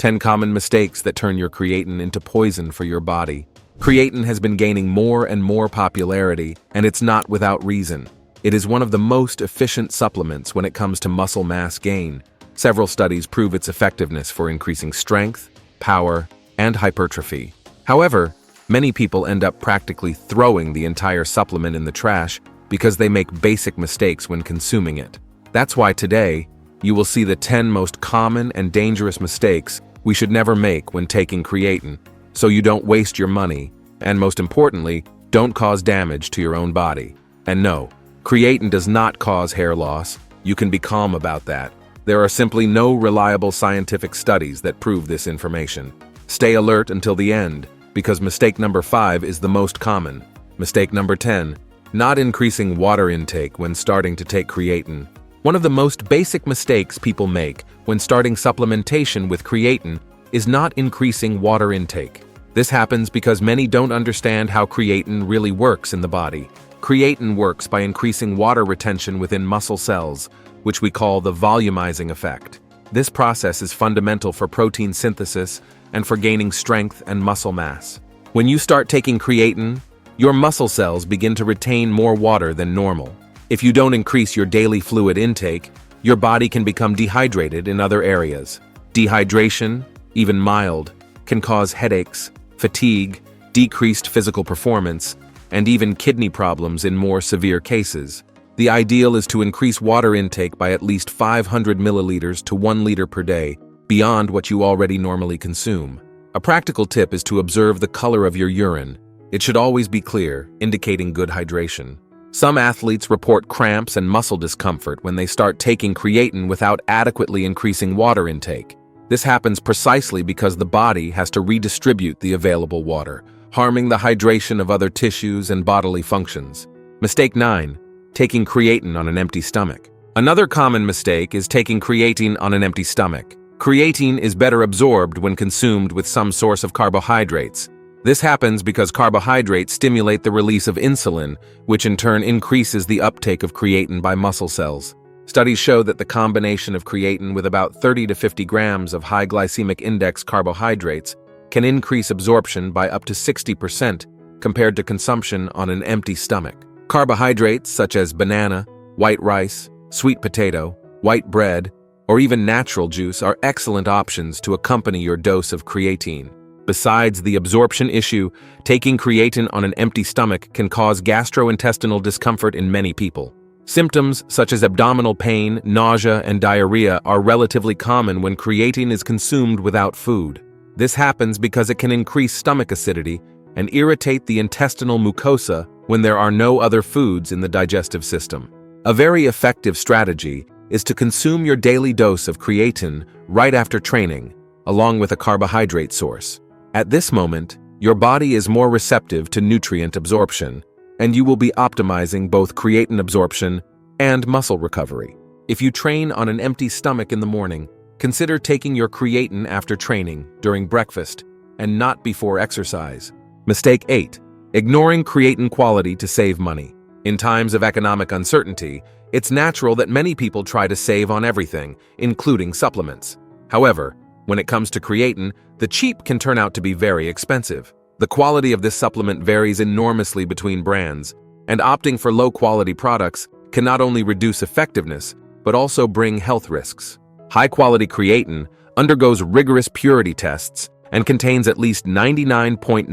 10 common mistakes that turn your creatine into poison for your body. Creatine has been gaining more and more popularity, and it's not without reason. It is one of the most efficient supplements when it comes to muscle mass gain. Several studies prove its effectiveness for increasing strength, power, and hypertrophy. However, many people end up practically throwing the entire supplement in the trash because they make basic mistakes when consuming it. That's why today, you will see the 10 most common and dangerous mistakes we should never make when taking creatine, so you don't waste your money, and most importantly, don't cause damage to your own body. And no, creatine does not cause hair loss. You can be calm about that. There are simply no reliable scientific studies that prove this information. Stay alert until the end, because mistake number 5 is the most common. Mistake number 10, not increasing water intake when starting to take creatine. One of the most basic mistakes people make when starting supplementation with creatine is not increasing water intake. This happens because many don't understand how creatine really works in the body. Creatine works by increasing water retention within muscle cells, which we call the volumizing effect. This process is fundamental for protein synthesis and for gaining strength and muscle mass. When you start taking creatine, your muscle cells begin to retain more water than normal. If you don't increase your daily fluid intake, your body can become dehydrated in other areas. Dehydration, even mild, can cause headaches, fatigue, decreased physical performance, and even kidney problems in more severe cases. The ideal is to increase water intake by at least 500 milliliters to 1 liter per day, beyond what you already normally consume. A practical tip is to observe the color of your urine. It should always be clear, indicating good hydration. Some athletes report cramps and muscle discomfort when they start taking creatine without adequately increasing water intake. This happens precisely because the body has to redistribute the available water, harming the hydration of other tissues and bodily functions. Mistake 9. Taking creatine on an empty stomach. Another common mistake is taking creatine on an empty stomach. Creatine is better absorbed when consumed with some source of carbohydrates. This happens because carbohydrates stimulate the release of insulin, which in turn increases the uptake of creatine by muscle cells. Studies show that the combination of creatine with about 30 to 50 grams of high glycemic index carbohydrates can increase absorption by up to 60% compared to consumption on an empty stomach. Carbohydrates such as banana, white rice, sweet potato, white bread, or even natural juice are excellent options to accompany your dose of creatine. Besides the absorption issue, taking creatine on an empty stomach can cause gastrointestinal discomfort in many people. Symptoms such as abdominal pain, nausea, and diarrhea are relatively common when creatine is consumed without food. This happens because it can increase stomach acidity and irritate the intestinal mucosa when there are no other foods in the digestive system. A very effective strategy is to consume your daily dose of creatine right after training, along with a carbohydrate source. At this moment, your body is more receptive to nutrient absorption, and you will be optimizing both creatine absorption and muscle recovery. If you train on an empty stomach in the morning, consider taking your creatine after training, during breakfast, and not before exercise. Mistake 8. Ignoring creatine quality to save money. In times of economic uncertainty, it's natural that many people try to save on everything, including supplements. However, when it comes to creatine, the cheap can turn out to be very expensive. The quality of this supplement varies enormously between brands, and opting for low-quality products can not only reduce effectiveness, but also bring health risks. High-quality creatine undergoes rigorous purity tests and contains at least 99.9%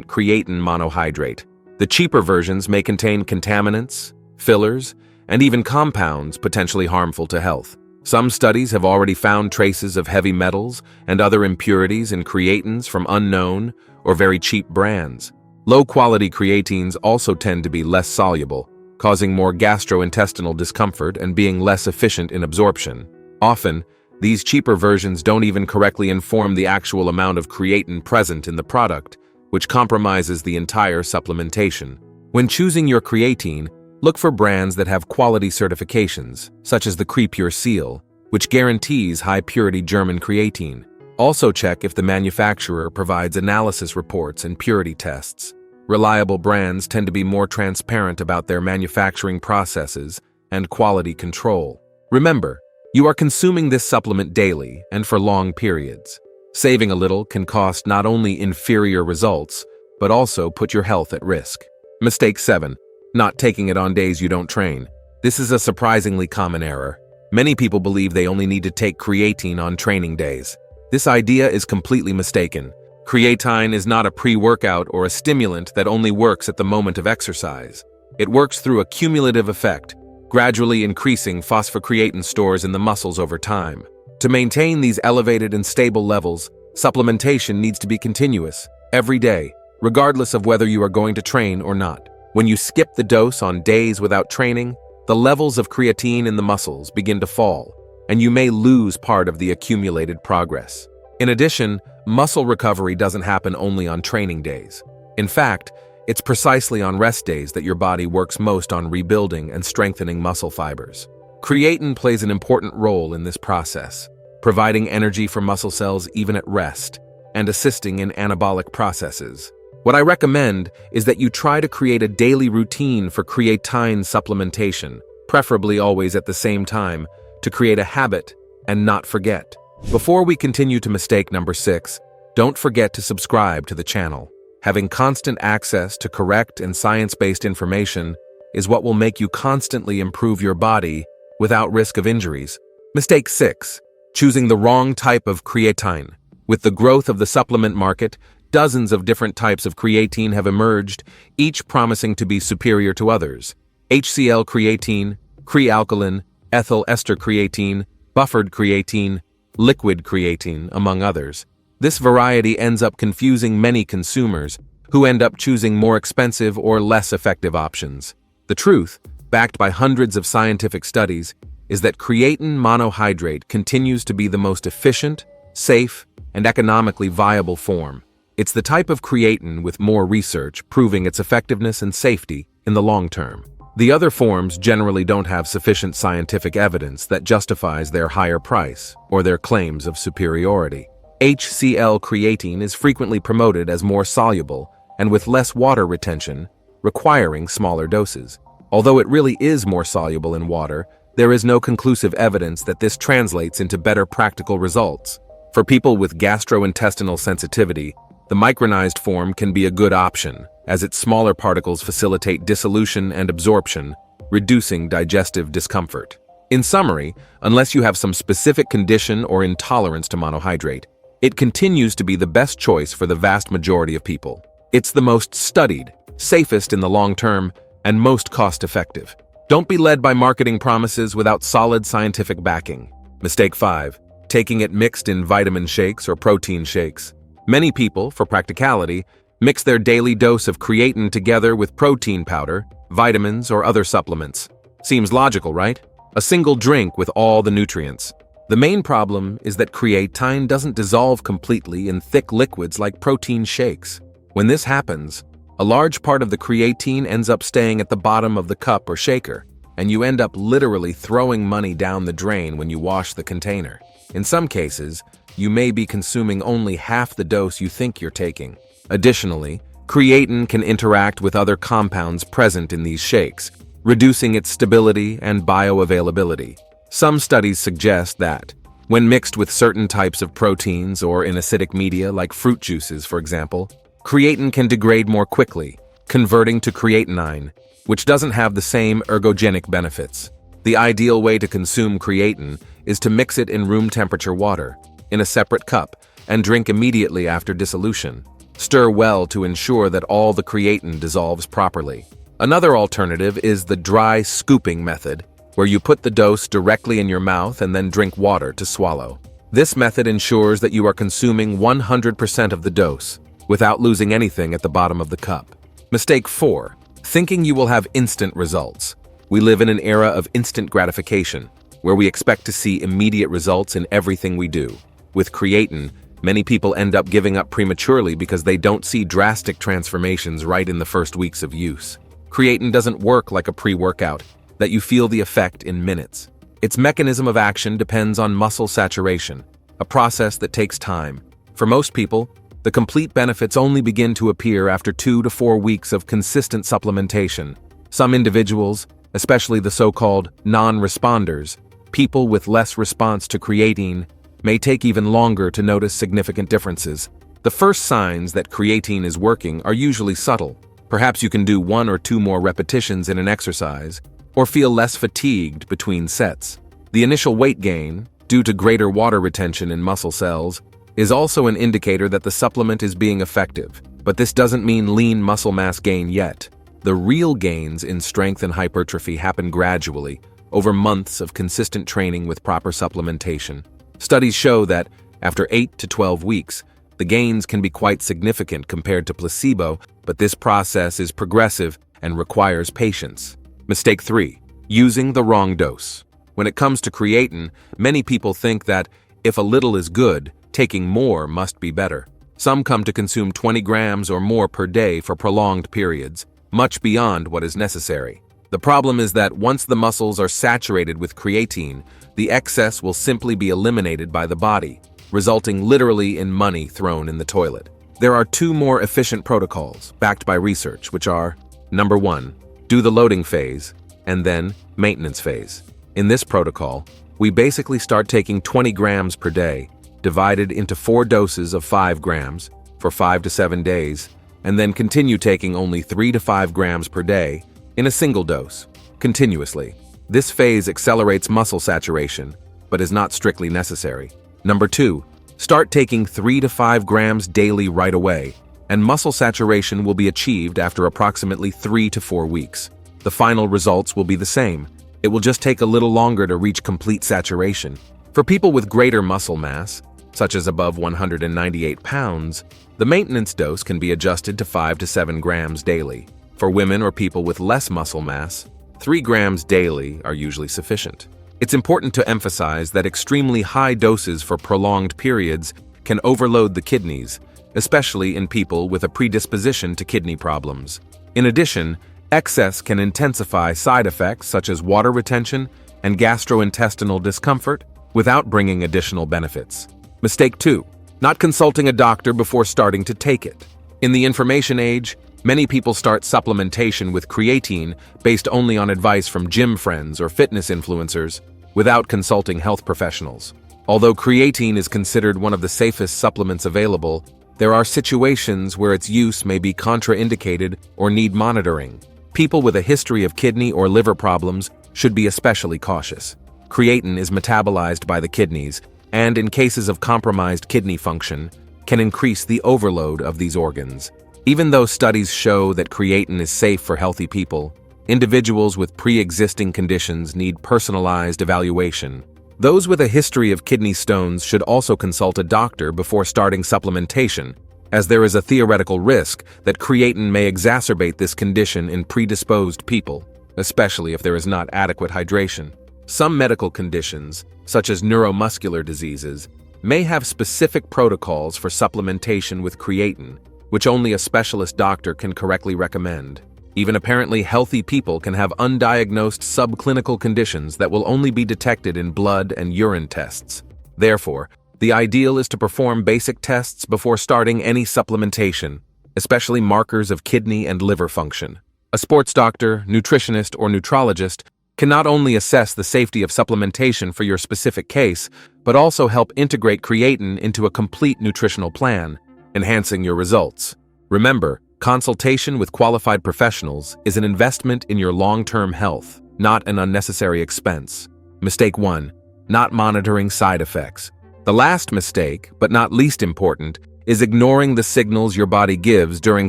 creatine monohydrate. The cheaper versions may contain contaminants, fillers, and even compounds potentially harmful to health. Some studies have already found traces of heavy metals and other impurities in creatines from unknown or very cheap brands. Low-quality creatines also tend to be less soluble, causing more gastrointestinal discomfort and being less efficient in absorption. Often, these cheaper versions don't even correctly inform the actual amount of creatine present in the product, which compromises the entire supplementation. When choosing your creatine, look for brands that have quality certifications, such as the Crepure seal, which guarantees high-purity German creatine. Also check if the manufacturer provides analysis reports and purity tests. Reliable brands tend to be more transparent about their manufacturing processes and quality control. Remember, you are consuming this supplement daily and for long periods. Saving a little can cost not only inferior results, but also put your health at risk. Mistake 7. Not taking it on days you don't train. This is a surprisingly common error. Many people believe they only need to take creatine on training days. This idea is completely mistaken. Creatine is not a pre-workout or a stimulant that only works at the moment of exercise. It works through a cumulative effect, gradually increasing phosphocreatine stores in the muscles over time. To maintain these elevated and stable levels, supplementation needs to be continuous, every day, regardless of whether you are going to train or not. When you skip the dose on days without training, the levels of creatine in the muscles begin to fall, and you may lose part of the accumulated progress. In addition, muscle recovery doesn't happen only on training days. In fact, it's precisely on rest days that your body works most on rebuilding and strengthening muscle fibers. Creatine plays an important role in this process, providing energy for muscle cells even at rest, and assisting in anabolic processes. What I recommend is that you try to create a daily routine for creatine supplementation, preferably always at the same time, to create a habit and not forget. Before we continue to mistake number 6, don't forget to subscribe to the channel. Having constant access to correct and science-based information is what will make you constantly improve your body without risk of injuries. Mistake 6. Choosing the wrong type of creatine. With the growth of the supplement market, dozens of different types of creatine have emerged, each promising to be superior to others. HCl creatine, crealkaline, ethyl ester creatine, buffered creatine, liquid creatine, among others. This variety ends up confusing many consumers, who end up choosing more expensive or less effective options. The truth, backed by hundreds of scientific studies, is that creatine monohydrate continues to be the most efficient, safe, and economically viable form. It's the type of creatine with more research proving its effectiveness and safety in the long term. The other forms generally don't have sufficient scientific evidence that justifies their higher price or their claims of superiority. HCl creatine is frequently promoted as more soluble and with less water retention, requiring smaller doses. Although it really is more soluble in water, there is no conclusive evidence that this translates into better practical results. For people with gastrointestinal sensitivity, the micronized form can be a good option, as its smaller particles facilitate dissolution and absorption, reducing digestive discomfort. In summary, unless you have some specific condition or intolerance to monohydrate, it continues to be the best choice for the vast majority of people. It's the most studied, safest in the long term, and most cost-effective. Don't be led by marketing promises without solid scientific backing. Mistake 5. Taking it mixed in vitamin shakes or protein shakes. Many people, for practicality, mix their daily dose of creatine together with protein powder, vitamins, or other supplements. Seems logical, right? A single drink with all the nutrients. The main problem is that creatine doesn't dissolve completely in thick liquids like protein shakes. When this happens, a large part of the creatine ends up staying at the bottom of the cup or shaker, and you end up literally throwing money down the drain when you wash the container. In some cases, you may be consuming only half the dose you think you're taking. Additionally, creatine can interact with other compounds present in these shakes, reducing its stability and bioavailability. Some studies suggest that, when mixed with certain types of proteins or in acidic media like fruit juices, for example, creatine can degrade more quickly, converting to creatinine, which doesn't have the same ergogenic benefits. The ideal way to consume creatine is to mix it in room temperature water, in a separate cup, and drink immediately after dissolution. Stir well to ensure that all the creatine dissolves properly. Another alternative is the dry scooping method, where you put the dose directly in your mouth and then drink water to swallow. This method ensures that you are consuming 100% of the dose, without losing anything at the bottom of the cup. Mistake 4. Thinking you will have instant results. We live in an era of instant gratification, where we expect to see immediate results in everything we do. With creatine, many people end up giving up prematurely because they don't see drastic transformations right in the first weeks of use. Creatine doesn't work like a pre-workout, that you feel the effect in minutes. Its mechanism of action depends on muscle saturation, a process that takes time. For most people, the complete benefits only begin to appear after 2 to 4 weeks of consistent supplementation. Some individuals, especially the so-called non-responders, people with less response to creatine, may take even longer to notice significant differences. The first signs that creatine is working are usually subtle. Perhaps you can do 1 or 2 more repetitions in an exercise, or feel less fatigued between sets. The initial weight gain, due to greater water retention in muscle cells, is also an indicator that the supplement is being effective, but this doesn't mean lean muscle mass gain yet. The real gains in strength and hypertrophy happen gradually, over months of consistent training with proper supplementation. Studies show that, after 8 to 12 weeks, the gains can be quite significant compared to placebo, but this process is progressive and requires patience. Mistake 3. Using the wrong dose. When it comes to creatine, many people think that, if a little is good, taking more must be better. Some come to consume 20 grams or more per day for prolonged periods, much beyond what is necessary. The problem is that once the muscles are saturated with creatine, the excess will simply be eliminated by the body, resulting literally in money thrown in the toilet. There are 2 more efficient protocols, backed by research, which are: number 1, do the loading phase, and then maintenance phase. In this protocol, we basically start taking 20 grams per day, divided into 4 doses of 5 grams for 5 to 7 days, and then continue taking only 3 to 5 grams per day in a single dose, continuously. This phase accelerates muscle saturation, but is not strictly necessary. Number 2, start taking 3 to 5 grams daily right away, and muscle saturation will be achieved after approximately 3 to 4 weeks. The final results will be the same. It will just take a little longer to reach complete saturation. For people with greater muscle mass, such as above 198 pounds, the maintenance dose can be adjusted to 5 to 7 grams daily. For women or people with less muscle mass, 3 grams daily are usually sufficient. It's important to emphasize that extremely high doses for prolonged periods can overload the kidneys, especially in people with a predisposition to kidney problems. In addition, excess can intensify side effects such as water retention and gastrointestinal discomfort without bringing additional benefits. Mistake 2, not consulting a doctor before starting to take it. In the information age, many people start supplementation with creatine based only on advice from gym friends or fitness influencers, without consulting health professionals. Although creatine is considered one of the safest supplements available, there are situations where its use may be contraindicated or need monitoring. People with a history of kidney or liver problems should be especially cautious. Creatine is metabolized by the kidneys, and in cases of compromised kidney function, can increase the overload of these organs. Even though studies show that creatine is safe for healthy people, individuals with pre-existing conditions need personalized evaluation. Those with a history of kidney stones should also consult a doctor before starting supplementation, as there is a theoretical risk that creatine may exacerbate this condition in predisposed people, especially if there is not adequate hydration. Some medical conditions, such as neuromuscular diseases, may have specific protocols for supplementation with creatine, which only a specialist doctor can correctly recommend. Even apparently healthy people can have undiagnosed subclinical conditions that will only be detected in blood and urine tests. Therefore, the ideal is to perform basic tests before starting any supplementation, especially markers of kidney and liver function. A sports doctor, nutritionist, or nutrologist can not only assess the safety of supplementation for your specific case, but also help integrate creatine into a complete nutritional plan, enhancing your results. Remember, consultation with qualified professionals is an investment in your long-term health, not an unnecessary expense. Mistake 1, not monitoring side effects. The last mistake, but not least important, is ignoring the signals your body gives during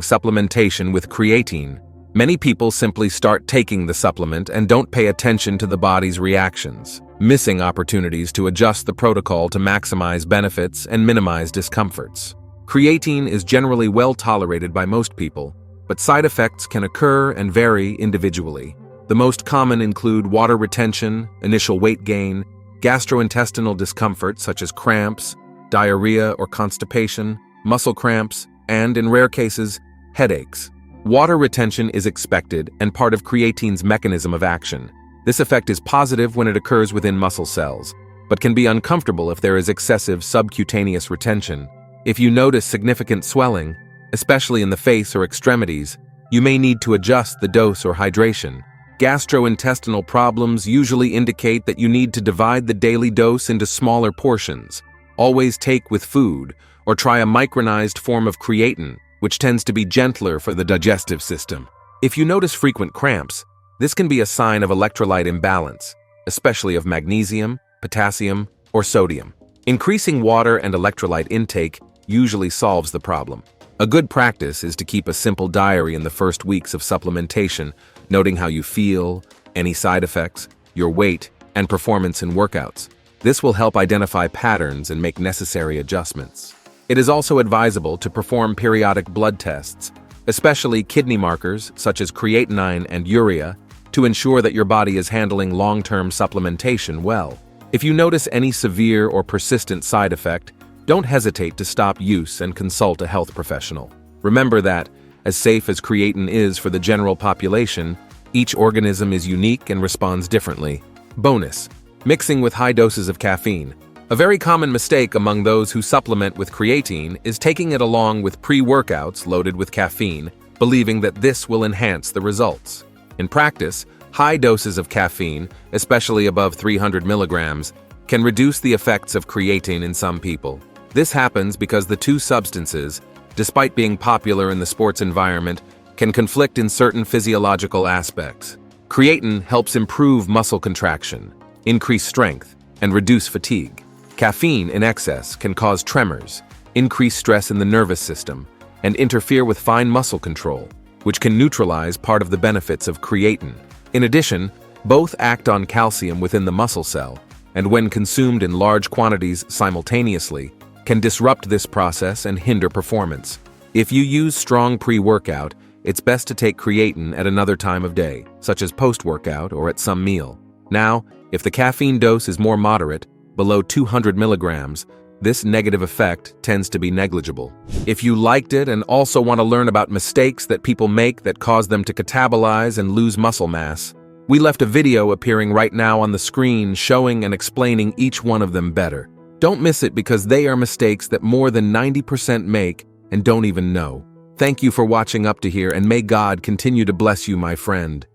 supplementation with creatine. Many people simply start taking the supplement and don't pay attention to the body's reactions, missing opportunities to adjust the protocol to maximize benefits and minimize discomforts. Creatine is generally well tolerated by most people, but side effects can occur and vary individually. The most common include water retention, initial weight gain, gastrointestinal discomfort such as cramps, diarrhea or constipation, muscle cramps, and, in rare cases, headaches. Water retention is expected and part of creatine's mechanism of action. This effect is positive when it occurs within muscle cells, but can be uncomfortable if there is excessive subcutaneous retention. If you notice significant swelling, especially in the face or extremities, you may need to adjust the dose or hydration. Gastrointestinal problems usually indicate that you need to divide the daily dose into smaller portions. always take with food, or try a micronized form of creatine, which tends to be gentler for the digestive system. If you notice frequent cramps, this can be a sign of electrolyte imbalance, especially of magnesium, potassium, or sodium. Increasing water and electrolyte intake usually solves the problem. A good practice is to keep a simple diary in the first weeks of supplementation, noting how you feel, any side effects, your weight, and performance in workouts. This will help identify patterns and make necessary adjustments. It is also advisable to perform periodic blood tests, especially kidney markers such as creatinine and urea, to ensure that your body is handling long-term supplementation well. If you notice any severe or persistent side effect, don't hesitate to stop use and consult a health professional. Remember that, as safe as creatine is for the general population, each organism is unique and responds differently. Bonus: mixing with high doses of caffeine. A very common mistake among those who supplement with creatine is taking it along with pre-workouts loaded with caffeine, believing that this will enhance the results. In practice, high doses of caffeine, especially above 300 milligrams, can reduce the effects of creatine in some people. This happens because the two substances, despite being popular in the sports environment, can conflict in certain physiological aspects. Creatine helps improve muscle contraction, increase strength, and reduce fatigue. Caffeine in excess can cause tremors, increase stress in the nervous system, and interfere with fine muscle control, which can neutralize part of the benefits of creatine. In addition, both act on calcium within the muscle cell, and when consumed in large quantities simultaneously, can disrupt this process and hinder performance. If you use strong pre-workout, it's best to take creatine at another time of day, such as post-workout or at some meal. Now, if the caffeine dose is more moderate, below 200 milligrams, this negative effect tends to be negligible. If you liked it and also want to learn about mistakes that people make that cause them to catabolize and lose muscle mass, we left a video appearing right now on the screen showing and explaining each one of them better. Don't miss it because they are mistakes that more than 90% make and don't even know. Thank you for watching up to here, and may God continue to bless you, my friend.